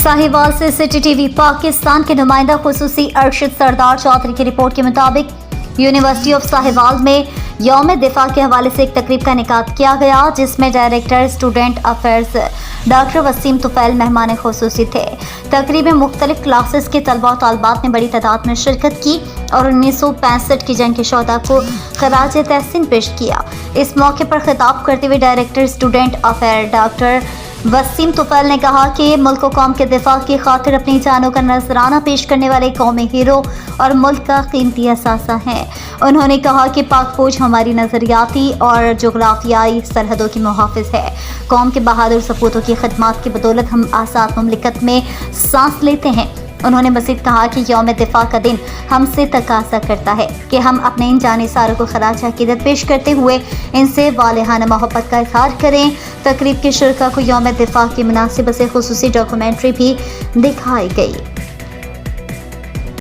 साहिवाल से city TV Pakistan के नुमाइंदा खुसूसी अरशद सरदार चौधरी की रिपोर्ट के मुताबिक यूनिवर्सिटी ऑफ साहिवाल में यौम दिफा के हवाले से एक तकरीब का इनेकाद किया गया, जिसमें director student affairs doctor Waseem Tufail मेहमान खुसूसी थे। तकरीब में मुख्तलिफ क्लासेस के तलबा और तालबात ने बड़ी तादाद में शिरकत की और 1965 की जंग के शोहदा को खराज तहसीन पेश किया। इस मौके पर खिताब करते हुए director student affair doctor Waseem Tufail ने कहा कि मुल्क व कौम के दिफा की खातिर अपनी जानों का नजराना पेश करने वाले कौमी हीरो और मुल्क का कीमती असासा हैं। उन्होंने कहा कि पाक फौज हमारी नजरियाती और जोग्राफियाई सरहदों की मुहाफिज है। कौम के बहादुर सपूतों की खिदमत की बदौलत हम आज़ाद मुमलिकत में सांस लेते हैं। उन्होंने मज़ीद कहा कि यौम दिफा का दिन हमसे तकाज़ा करता है कि हम अपने इन जानिसारों को खराज अक़ीदत पेश करते हुए इनसे वालिहाना मोहब्बत का इज़हार करें। तकरीब के शुरका को यौम दिफा की मुनासिबत से खुसूसी डॉक्यूमेंट्री भी दिखाई गई।